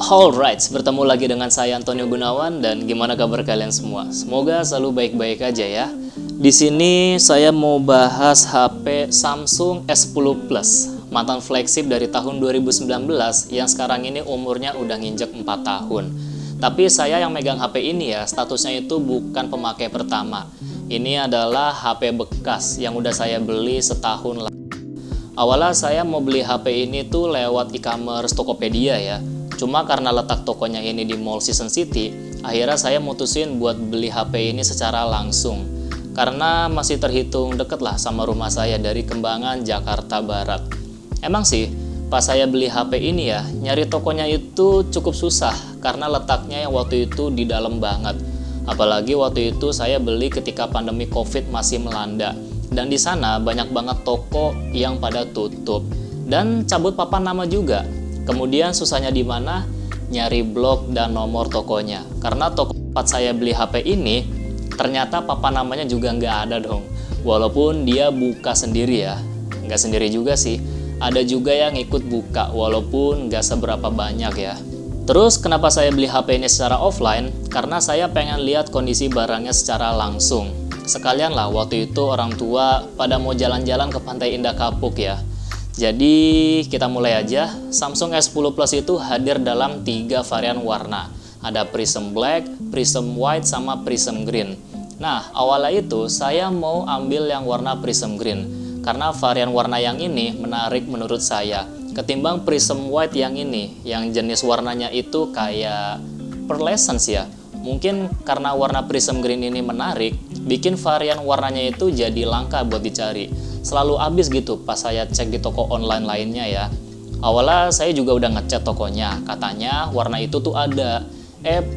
Alright, bertemu lagi dengan saya Antonio Gunawan dan gimana kabar kalian semua? Semoga selalu baik-baik aja ya. Di sini saya mau bahas HP Samsung S10 Plus, mantan flagship dari tahun 2019 yang sekarang ini umurnya udah nginjek 4 tahun. Tapi saya yang megang HP ini ya, statusnya itu bukan pemakai pertama. Ini adalah HP bekas yang udah saya beli setahun lalu. Awalnya saya mau beli HP ini tuh lewat e-commerce Tokopedia ya. Cuma karena letak tokonya ini di Mall Season City, akhirnya saya mutusin buat beli HP ini secara langsung. Karena masih terhitung deket lah sama rumah saya dari Kembangan, Jakarta Barat. Emang sih, pas saya beli HP ini ya, nyari tokonya itu cukup susah karena letaknya yang waktu itu di dalam banget. Apalagi waktu itu saya beli ketika pandemi COVID masih melanda. Dan di sana banyak banget toko yang pada tutup. Dan cabut papan nama juga. Kemudian susahnya di mana? Nyari blog dan nomor tokonya. Karena toko tempat saya beli HP ini, ternyata papan namanya juga nggak ada dong. Walaupun dia buka sendiri ya. Nggak sendiri juga sih. Ada juga yang ikut buka, walaupun nggak seberapa banyak ya. Terus kenapa saya beli HP ini secara offline? Karena saya pengen lihat kondisi barangnya secara langsung. Sekalian lah waktu itu orang tua pada mau jalan-jalan ke Pantai Indah Kapuk ya. Jadi kita mulai aja. Samsung S10 Plus itu hadir dalam 3 varian warna. Ada Prism Black, Prism White, sama Prism Green. Nah awalnya itu saya mau ambil yang warna Prism Green. Karena varian warna yang ini menarik menurut saya. Ketimbang Prism White yang ini, yang jenis warnanya itu kayak pearlescence ya. Mungkin karena warna Prism Green ini menarik, bikin varian warnanya itu jadi langka buat dicari. Selalu habis gitu pas saya cek di toko online lainnya ya. Awalnya saya juga udah ngechat tokonya, katanya warna itu tuh ada.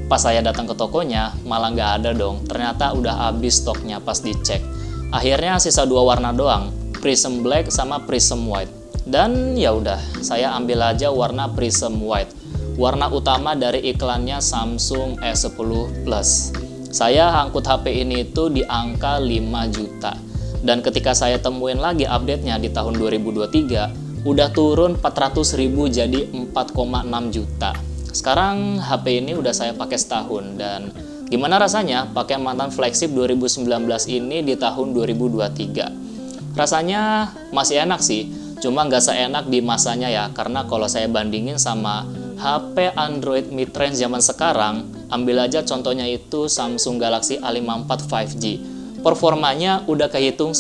Pas saya datang ke tokonya malah nggak ada dong. Ternyata udah habis stoknya pas dicek. Akhirnya sisa 2 warna doang, Prism Black sama Prism White. Dan ya udah, saya ambil aja warna Prism White. Warna utama dari iklannya Samsung S10 Plus. Saya angkut HP ini itu di angka 5 juta. Dan ketika saya temuin lagi update-nya di tahun 2023, udah turun 400.000 jadi 4,6 juta. Sekarang HP ini udah saya pakai setahun. Dan gimana rasanya pakai mantan flagship 2019 ini di tahun 2023? Rasanya masih enak sih, cuma nggak seenak di masanya ya. Karena kalau saya bandingin sama HP Android mid-range zaman sekarang, ambil aja contohnya itu Samsung Galaxy A54 5G. Performanya udah kehitung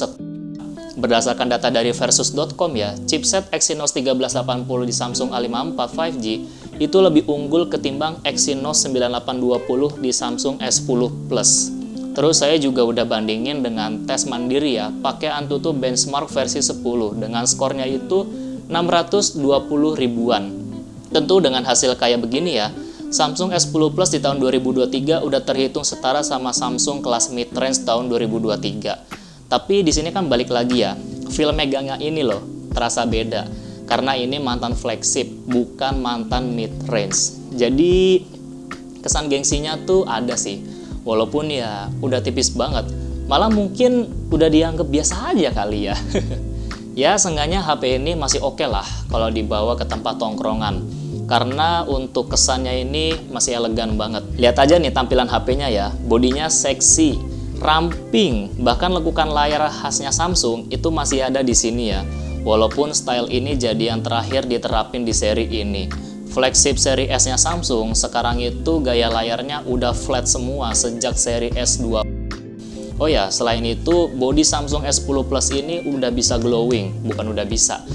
berdasarkan data dari Versus.com ya, chipset Exynos 1380 di Samsung A54 5G itu lebih unggul ketimbang Exynos 9820 di Samsung S10 Plus. Terus saya juga udah bandingin dengan tes mandiri ya, pakai Antutu benchmark versi 10 dengan skornya itu 620 ribuan. Tentu dengan hasil kayak begini ya, Samsung S10 Plus di tahun 2023 udah terhitung setara sama Samsung kelas mid-range tahun 2023. Tapi di sini kan balik lagi ya, feel megangnya ini loh terasa beda. Karena ini mantan flagship, bukan mantan mid-range. Jadi kesan gengsinya tuh ada sih. Walaupun ya udah tipis banget. Malah mungkin udah dianggap biasa aja kali ya. Ya seenggaknya HP ini masih oke lah kalau dibawa ke tempat tongkrongan. Karena untuk kesannya ini masih elegan banget. Lihat aja nih tampilan HP-nya ya. Bodinya seksi, ramping, bahkan lekukan layar khasnya Samsung itu masih ada di sini ya. Walaupun style ini jadi yang terakhir diterapin di seri ini. Flagship seri S-nya Samsung sekarang itu gaya layarnya udah flat semua sejak seri S2. Oh ya, selain itu, bodi Samsung S10 Plus ini udah bisa glowing. Bukan udah bisa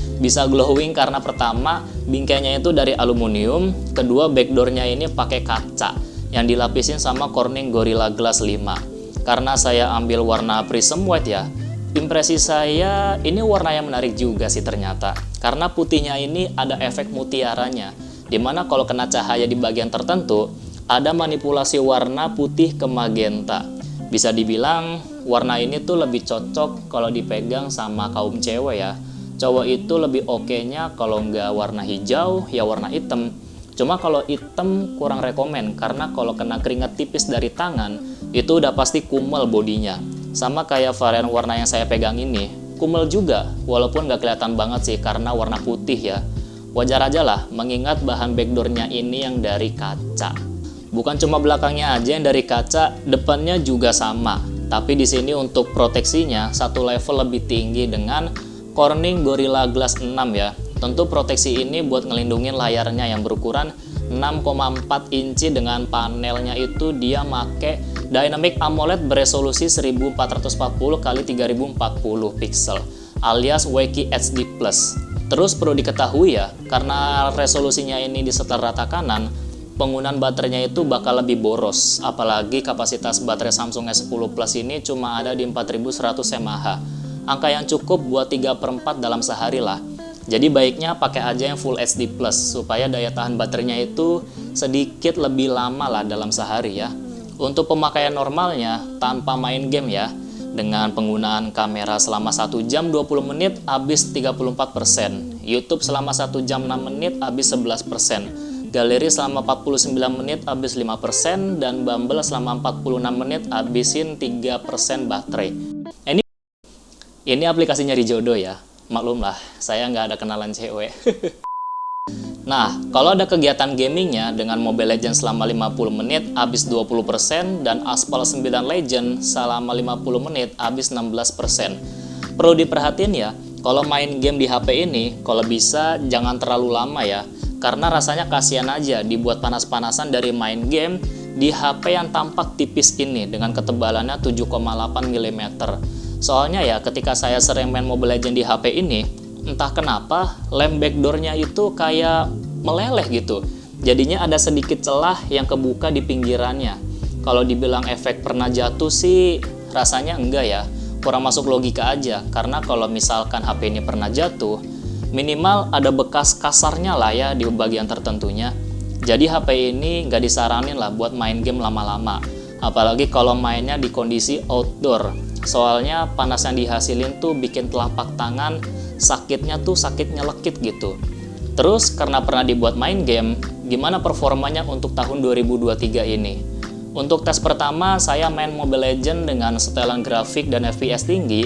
glowing karena pertama, bingkainya itu dari aluminium. Kedua, backdoornya ini pakai kaca yang dilapisin sama Corning Gorilla Glass 5. Karena saya ambil warna Prism White ya, impresi saya ini warna yang menarik juga sih ternyata. Karena putihnya ini ada efek mutiaranya, dimana kalau kena cahaya di bagian tertentu, ada manipulasi warna putih ke magenta. Bisa dibilang warna ini tuh lebih cocok kalau dipegang sama kaum cewek ya. Cowok itu lebih oke-nya kalau nggak warna hijau, ya warna hitam. Cuma kalau hitam kurang rekomen karena kalau kena keringat tipis dari tangan, itu udah pasti kumel bodinya. Sama kayak varian warna yang saya pegang ini, kumel juga, walaupun nggak kelihatan banget sih karena warna putih ya. Wajar aja lah, mengingat bahan backdoornya ini yang dari kaca. Bukan cuma belakangnya aja yang dari kaca, depannya juga sama. Tapi di sini untuk proteksinya satu level lebih tinggi dengan Corning Gorilla Glass 6 ya. Tentu proteksi ini buat ngelindungin layarnya yang berukuran 6,4 inci dengan panelnya itu dia make Dynamic AMOLED beresolusi 1440 x 3040 pixel alias WQHD+. Terus perlu diketahui ya, karena resolusinya ini di setel rata kanan, penggunaan baterainya itu bakal lebih boros. Apalagi kapasitas baterai Samsung S10 Plus ini cuma ada di 4100 mAh. Angka yang cukup buat 3/4 dalam sehari lah. Jadi baiknya pakai aja yang Full HD Plus supaya daya tahan baterainya itu sedikit lebih lama lah dalam sehari ya. Untuk pemakaian normalnya tanpa main game ya, dengan penggunaan kamera selama 1 jam 20 menit habis 34%, YouTube selama 1 jam 6 menit habis 11%, galeri selama 49 menit habis 5%, dan Bumble selama 46 menit habisin 3% baterai. Ini aplikasi nyari jodoh ya, maklum lah, saya nggak ada kenalan cewek. Nah, kalau ada kegiatan gamingnya dengan Mobile Legends selama 50 menit habis 20% dan Aspal 9 Legend selama 50 menit habis 16%. Perlu diperhatiin ya, kalau main game di HP ini, kalau bisa jangan terlalu lama ya, karena rasanya kasihan aja dibuat panas-panasan dari main game di HP yang tampak tipis ini dengan ketebalannya 7,8 mm. Soalnya ya, ketika saya sering main Mobile Legends di HP ini, entah kenapa lem backdoornya itu kayak meleleh gitu. Jadinya ada sedikit celah yang kebuka di pinggirannya. Kalau dibilang efek pernah jatuh sih rasanya enggak ya. Kurang masuk logika aja. Karena kalau misalkan HP ini pernah jatuh, minimal ada bekas kasarnya lah ya di bagian tertentunya. Jadi HP ini nggak disaranin lah buat main game lama-lama. Apalagi kalau mainnya di kondisi outdoor. Soalnya panas yang dihasilin tuh bikin telapak tangan sakitnya tuh sakit nyelekit gitu. Terus karena pernah dibuat main game, gimana performanya untuk tahun 2023 ini? Untuk tes pertama saya main Mobile Legends dengan setelan grafik dan FPS tinggi,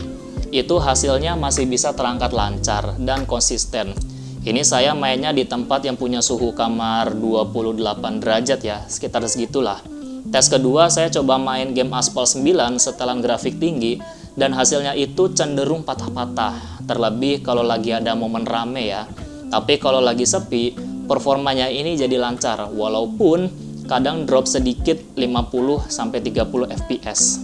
itu hasilnya masih bisa terangkat lancar dan konsisten. Ini saya mainnya di tempat yang punya suhu kamar 28 derajat ya, sekitar segitulah. Tes kedua saya coba main game Aspal 9 setelan grafik tinggi dan hasilnya itu cenderung patah-patah, terlebih kalau lagi ada momen rame ya. Tapi kalau lagi sepi, performanya ini jadi lancar walaupun kadang drop sedikit 50-30 fps.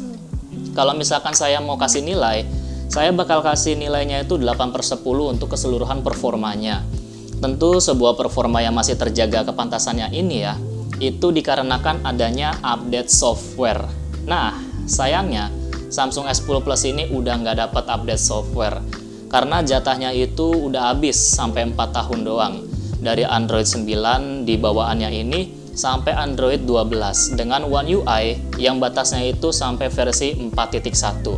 Kalau misalkan saya mau kasih nilai, saya bakal kasih nilainya itu 8/10 untuk keseluruhan performanya. Tentu sebuah performa yang masih terjaga kepantasannya ini ya, itu dikarenakan adanya update software. Nah, sayangnya Samsung S10 Plus ini udah nggak dapat update software karena jatahnya itu udah habis sampai 4 tahun doang. Dari Android 9 di bawaannya ini sampai Android 12 dengan One UI yang batasnya itu sampai versi 4.1.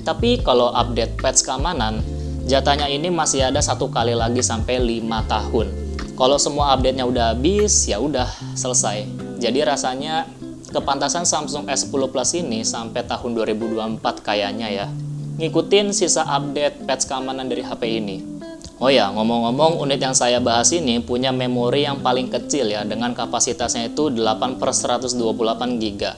Tapi kalau update patch keamanan, jatahnya ini masih ada 1 kali lagi sampai 5 tahun. Kalau semua update-nya udah habis, ya udah selesai. Jadi rasanya kepantasan Samsung S10 Plus ini sampai tahun 2024 kayaknya ya. Ngikutin sisa update patch keamanan dari HP ini. Oh ya, ngomong-ngomong, unit yang saya bahas ini punya memori yang paling kecil ya, dengan kapasitasnya itu 8/128 GB.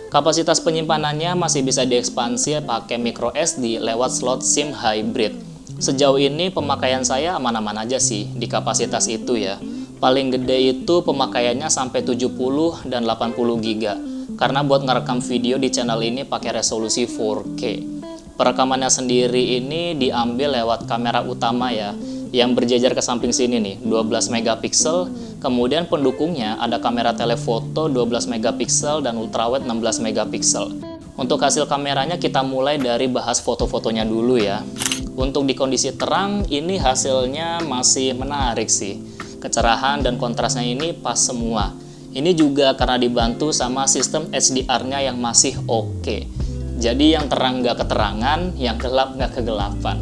Kapasitas penyimpanannya masih bisa diekspansi pakai micro SD lewat slot SIM hybrid. Sejauh ini pemakaian saya aman-aman aja sih di kapasitas itu ya. Paling gede itu pemakaiannya sampai 70 dan 80 GB. Karena buat ngerekam video di channel ini pakai resolusi 4K. Perekamannya sendiri ini diambil lewat kamera utama ya, yang berjejer ke samping sini nih, 12 megapiksel. Kemudian pendukungnya ada kamera telefoto 12 megapiksel dan ultrawide 16 megapiksel. Untuk hasil kameranya kita mulai dari bahas foto-fotonya dulu ya. Untuk di kondisi terang ini hasilnya masih menarik sih. Kecerahan dan kontrasnya ini pas semua. Ini juga karena dibantu sama sistem HDR-nya yang masih oke. Jadi yang terang nggak keterangan, yang gelap nggak kegelapan.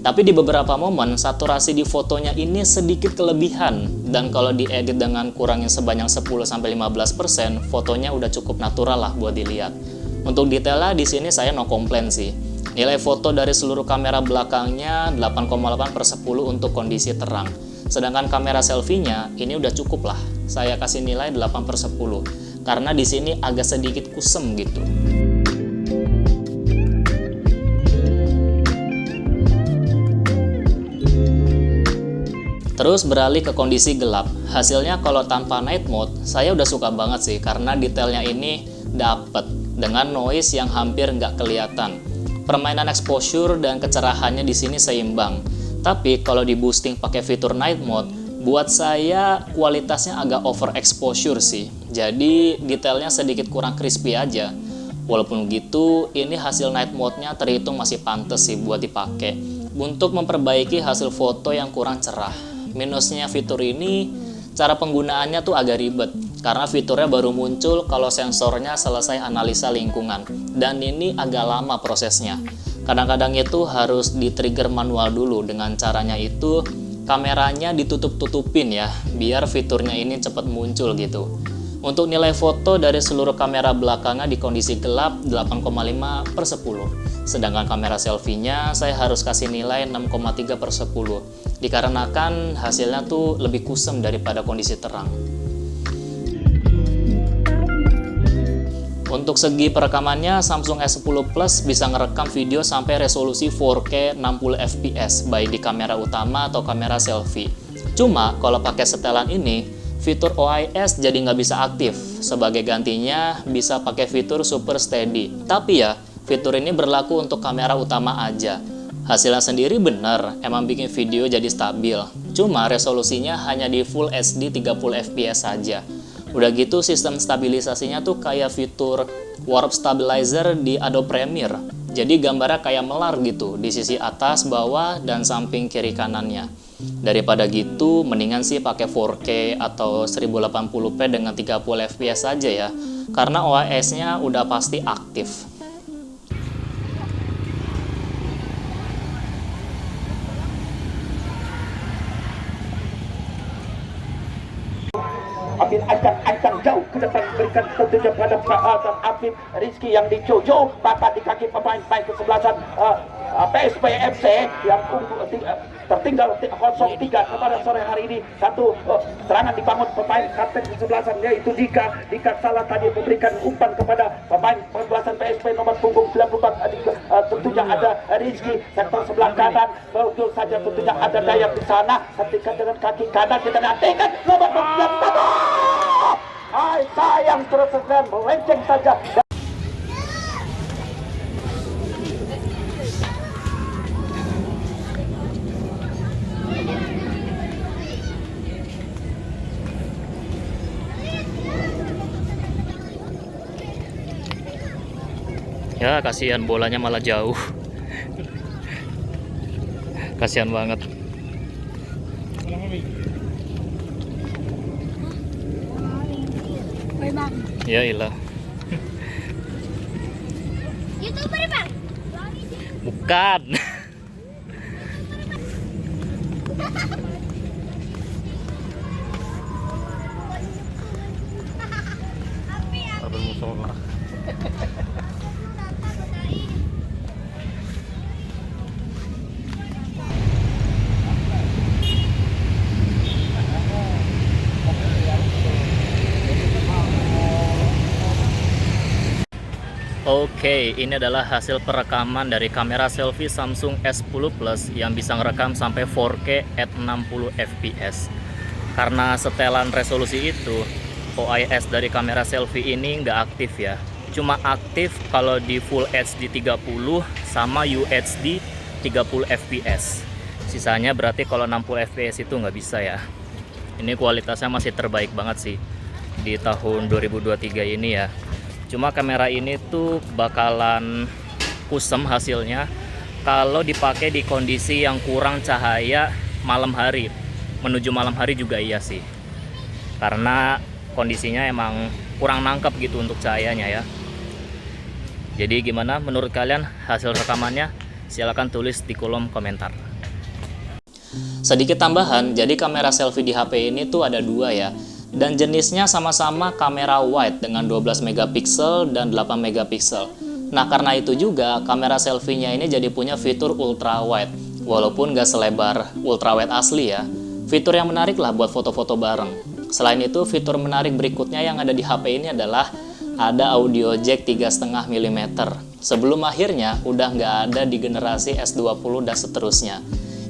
Tapi di beberapa momen saturasi di fotonya ini sedikit kelebihan, dan kalau diedit dengan kurangin sebanyak 10-15%, fotonya udah cukup natural lah buat dilihat. Untuk detailnya di sini saya no komplain sih. Nilai foto dari seluruh kamera belakangnya 8,8/10 untuk kondisi terang. Sedangkan kamera selfie-nya ini udah cukup lah. Saya kasih nilai 8/10 karena di sini agak sedikit kusem gitu. Terus beralih ke kondisi gelap. Hasilnya kalau tanpa night mode, saya udah suka banget sih karena detailnya ini dapet dengan noise yang hampir nggak kelihatan. Permainan exposure dan kecerahannya di sini seimbang. Tapi kalau di boosting pakai fitur night mode, buat saya kualitasnya agak over exposure sih. Jadi detailnya sedikit kurang crispy aja. Walaupun gitu, ini hasil night mode-nya terhitung masih pantas sih buat dipakai untuk memperbaiki hasil foto yang kurang cerah. Minusnya fitur ini, cara penggunaannya tuh agak ribet karena fiturnya baru muncul kalau sensornya selesai analisa lingkungan, dan ini agak lama prosesnya. Kadang-kadang itu harus di-trigger manual dulu. Dengan caranya itu kameranya ditutup-tutupin ya, biar fiturnya ini cepat muncul gitu. Untuk nilai foto dari seluruh kamera belakangnya di kondisi gelap 8,5/10. Sedangkan kamera selfie-nya saya harus kasih nilai 6,3/10. Dikarenakan hasilnya tuh lebih kusem daripada kondisi terang. Untuk segi perekamannya, Samsung S10 Plus bisa ngerekam video sampai resolusi 4K 60 fps baik di kamera utama atau kamera selfie. Cuma kalau pakai setelan ini, fitur OIS jadi nggak bisa aktif. Sebagai gantinya bisa pakai fitur Super Steady. Tapi ya, fitur ini berlaku untuk kamera utama aja. Hasilnya sendiri bener, emang bikin video jadi stabil. Cuma resolusinya hanya di Full HD 30 fps saja. Udah gitu sistem stabilisasinya tuh kayak fitur Warp Stabilizer di Adobe Premiere. Jadi gambarnya kayak melar gitu di sisi atas, bawah, dan samping kiri kanannya. Daripada gitu, mendingan sih pakai 4K atau 1080p dengan 30 fps saja ya. Karena OIS-nya udah pasti aktif. Amin ancang jauh ke depan, berikan tentunya pada Afif Rizky yang dicojo bapak di kaki pemain kesebelasan PSPFC yang tertinggal 0-3 kepada sore hari ini. Satu serangan dibangun pemain kapten kesebelasan, yaitu Dika salah tadi memberikan umpan kepada pemain kesebelasan PSP nomor punggung 94. Tentunya ada Rizky sektor sebelah kanan, betul saja tentunya ada Dayat di sana. Ketika dengan kaki kanan kita nantikan nomor 94. Hai, sayang terus melenceng saja. Ya, kasihan bolanya malah jauh. Kasihan banget. Ya ilah. YouTuber bang? Bukan. Ada musola. Oke, ini adalah hasil perekaman dari kamera selfie Samsung S10 Plus yang bisa ngerekam sampai 4K at 60 fps. Karena setelan resolusi itu, OIS dari kamera selfie ini nggak aktif ya. Cuma aktif kalau di Full HD 30 sama UHD 30 fps. Sisanya berarti kalau 60 fps itu nggak bisa ya. Ini kualitasnya masih terbaik banget sih di tahun 2023 ini ya. Cuma kamera ini tuh bakalan kusem hasilnya kalau dipakai di kondisi yang kurang cahaya malam hari. Menuju malam hari juga iya sih, karena kondisinya emang kurang nangkep gitu untuk cahayanya ya. Jadi gimana menurut kalian hasil rekamannya? Silahkan tulis di kolom komentar. Sedikit tambahan, jadi kamera selfie di HP ini tuh ada dua ya. Dan jenisnya sama-sama kamera wide dengan 12 megapiksel dan 8 megapiksel. Nah, karena itu juga kamera selfie-nya ini jadi punya fitur ultra wide. Walaupun nggak selebar ultra wide asli ya. Fitur yang menarik lah buat foto-foto bareng. Selain itu, fitur menarik berikutnya yang ada di HP ini adalah ada audio jack 3,5 mm. Sebelum akhirnya udah nggak ada di generasi S20 dan seterusnya.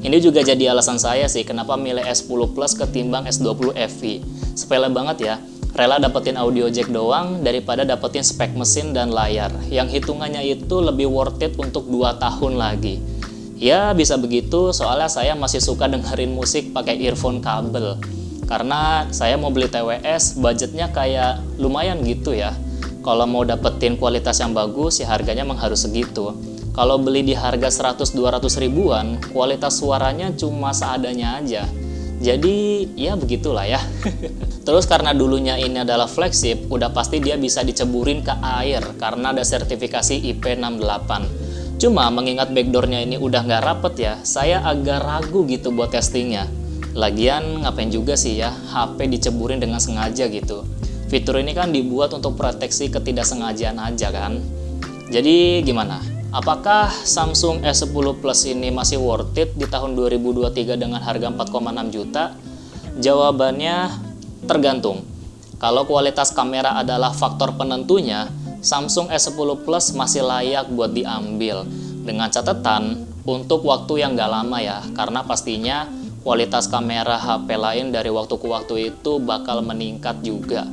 Ini juga jadi alasan saya sih kenapa milih S10 Plus ketimbang S20 FE. Sepele banget ya, rela dapetin audio jack doang daripada dapetin spek mesin dan layar yang hitungannya itu lebih worth it untuk 2 tahun lagi. Ya bisa begitu, soalnya saya masih suka dengerin musik pakai earphone kabel. Karena saya mau beli TWS, budgetnya kayak lumayan gitu ya. Kalau mau dapetin kualitas yang bagus, ya harganya memang harus segitu. Kalau beli di harga 100-200 ribuan, kualitas suaranya cuma seadanya aja. Jadi ya begitulah ya. Terus karena dulunya ini adalah flagship, udah pasti dia bisa diceburin ke air karena ada sertifikasi IP68. Cuma mengingat backdoornya ini udah nggak rapet ya, saya agak ragu gitu buat testingnya. Lagian ngapain juga sih ya HP diceburin dengan sengaja gitu. Fitur ini kan dibuat untuk proteksi ketidaksengajaan aja kan. Jadi gimana? Apakah Samsung S10 Plus ini masih worth it di tahun 2023 dengan harga 4,6 juta? Jawabannya tergantung. Kalau kualitas kamera adalah faktor penentunya, Samsung S10 Plus masih layak buat diambil. Dengan catatan, untuk waktu yang gak lama ya, karena pastinya kualitas kamera HP lain dari waktu ke waktu itu bakal meningkat juga.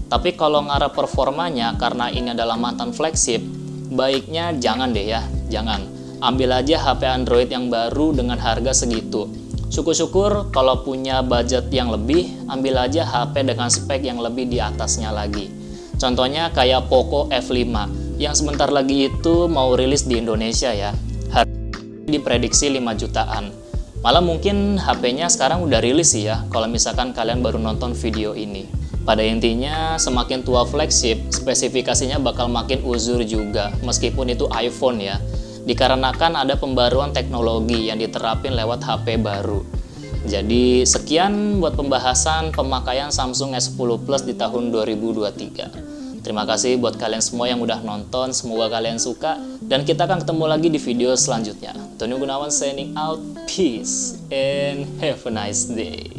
Tapi kalau ngarep performanya, karena ini adalah mantan flagship, baiknya jangan deh ya, jangan. Ambil aja HP Android yang baru dengan harga segitu. Syukur-syukur kalau punya budget yang lebih, ambil aja HP dengan spek yang lebih di atasnya lagi. Contohnya kayak Poco F5, yang sebentar lagi itu mau rilis di Indonesia ya. Harganya diprediksi 5 jutaan. Malah mungkin HP-nya sekarang udah rilis sih ya, kalau misalkan kalian baru nonton video ini. Pada intinya, semakin tua flagship, spesifikasinya bakal makin uzur juga, meskipun itu iPhone ya. Dikarenakan ada pembaruan teknologi yang diterapin lewat HP baru. Jadi, sekian buat pembahasan pemakaian Samsung S10 Plus di tahun 2023. Terima kasih buat kalian semua yang udah nonton, semoga kalian suka. Dan kita akan ketemu lagi di video selanjutnya. Tony Gunawan signing out, peace, and have a nice day.